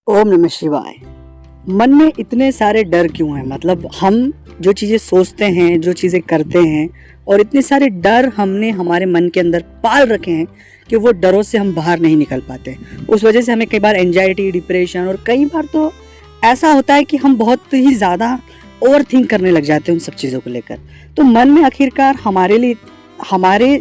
ओम नमः शिवाय। मन में इतने सारे डर क्यों हैं? मतलब हम जो चीज़ें सोचते हैं, जो चीज़ें करते हैं और इतने सारे डर हमने हमारे मन के अंदर पाल रखे हैं कि वो डरों से हम बाहर नहीं निकल पाते। उस वजह से हमें कई बार एंजाइटी, डिप्रेशन और कई बार तो ऐसा होता है कि हम बहुत ही ज़्यादा ओवर थिंक करने लग जाते हैं उन सब चीज़ों को लेकर। तो मन में आखिरकार हमारे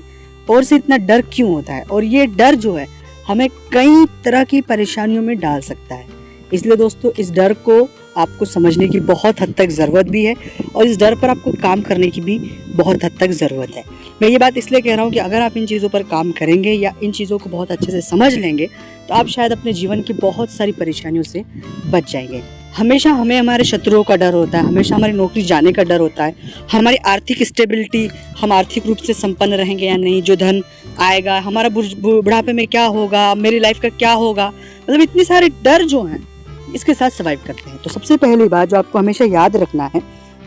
ओर से इतना डर क्यों होता है? और ये डर जो है हमें कई तरह की परेशानियों में डाल सकता है। इसलिए दोस्तों, इस डर को आपको समझने की बहुत हद तक ज़रूरत भी है और इस डर पर आपको काम करने की भी बहुत हद तक ज़रूरत है। मैं ये बात इसलिए कह रहा हूँ कि अगर आप इन चीज़ों पर काम करेंगे या इन चीज़ों को बहुत अच्छे से समझ लेंगे तो आप शायद अपने जीवन की बहुत सारी परेशानियों से बच जाएंगे। हमेशा हमें हमारे शत्रुओं का डर होता है, हमेशा हमारी नौकरी जाने का डर होता है, हमारी आर्थिक स्टेबिलिटी, हम आर्थिक रूप से संपन्न रहेंगे या नहीं, जो धन आएगा, हमारा बुढ़ापे में क्या होगा, मेरी लाइफ का क्या होगा। मतलब इतने सारे डर जो हैं इसके साथ सर्वाइव करते हैं। तो सबसे पहली बात जो आपको हमेशा याद रखना है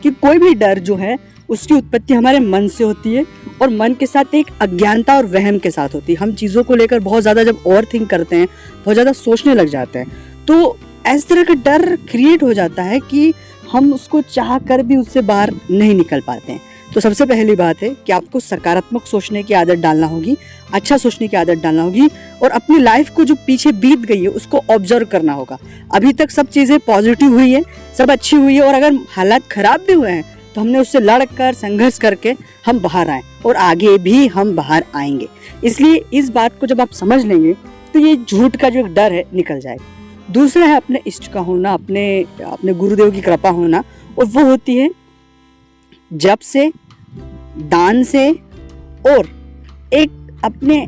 कि कोई भी डर जो है उसकी उत्पत्ति हमारे मन से होती है और मन के साथ एक अज्ञानता और वहम के साथ होती है। हम चीज़ों को लेकर बहुत ज़्यादा जब ओवर थिंक करते हैं, बहुत ज़्यादा सोचने लग जाते हैं, तो इस तरह का डर क्रिएट हो जाता है कि हम उसको चाह कर भी उससे बाहर नहीं निकल पाते हैं। तो सबसे पहली बात है कि आपको सकारात्मक सोचने की आदत डालना होगी, अच्छा सोचने की आदत डालना होगी और अपनी लाइफ को जो पीछे बीत गई है उसको ऑब्जर्व करना होगा। अभी तक सब चीज़ें पॉजिटिव हुई है, सब अच्छी हुई है और अगर हालात खराब भी हुए हैं तो हमने उससे लड़कर संघर्ष करके हम बाहर आए और आगे भी हम बाहर आएंगे। इसलिए इस बात को जब आप समझ लेंगे तो ये झूठ का जो एक डर है निकल जाएगा। दूसरा है अपने इष्ट का होना, अपने गुरुदेव की कृपा होना, और वो होती है जप से, दान से और एक अपने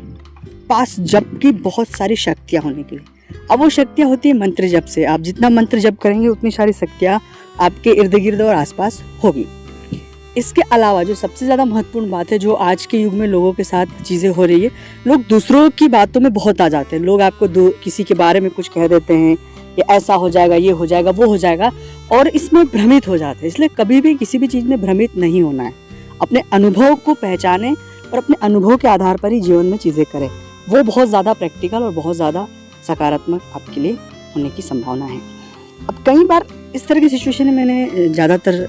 पास जप की बहुत सारी शक्तियाँ होने के लिए। अब वो शक्तियाँ होती है मंत्र जप से। आप जितना मंत्र जप करेंगे उतनी सारी शक्तियाँ आपके इर्द गिर्द और आसपास होगी। इसके अलावा जो सबसे ज़्यादा महत्वपूर्ण बात है, जो आज के युग में लोगों के साथ चीज़ें हो रही है, लोग दूसरों की बातों में बहुत आ जाते हैं। लोग आपको किसी के बारे में कुछ कह देते हैं, ये ऐसा हो जाएगा, ये हो जाएगा, वो हो जाएगा, और इसमें भ्रमित हो जाते हैं। इसलिए कभी भी किसी भी चीज़ में भ्रमित नहीं होना है। अपने अनुभव को पहचानें और अपने अनुभव के आधार पर ही जीवन में चीज़ें करें। वो बहुत ज़्यादा प्रैक्टिकल और बहुत ज़्यादा सकारात्मक आपके लिए होने की संभावना है। अब कई बार इस तरह की सिचुएशन मैंने ज़्यादातर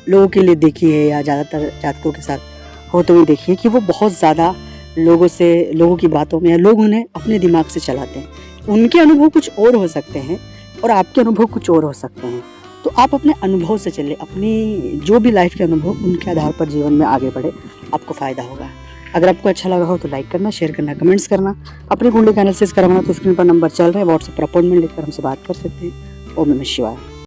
लोगों के लिए देखी है या ज़्यादातर जातकों के साथ होते हुए देखी है कि वो बहुत ज़्यादा लोगों की बातों में, या लोग उन्हें अपने दिमाग से चलाते हैं। उनके अनुभव कुछ और हो सकते हैं और आपके अनुभव कुछ और हो सकते हैं। तो आप अपने अनुभव से चले, अपनी जो भी लाइफ के अनुभव उनके आधार पर जीवन में आगे बढ़े, आपको फ़ायदा होगा। अगर आपको अच्छा लगा हो तो लाइक करना, शेयर करना, कमेंट्स करना। अपनी कुंडली का एनालिसिस करवाना तो स्क्रीन पर नंबर चल रहे हैं, व्हाट्सएप पर अपॉइंटमेंट लेकर हमसे बात कर सकते हैं। ओम नमः शिवाय।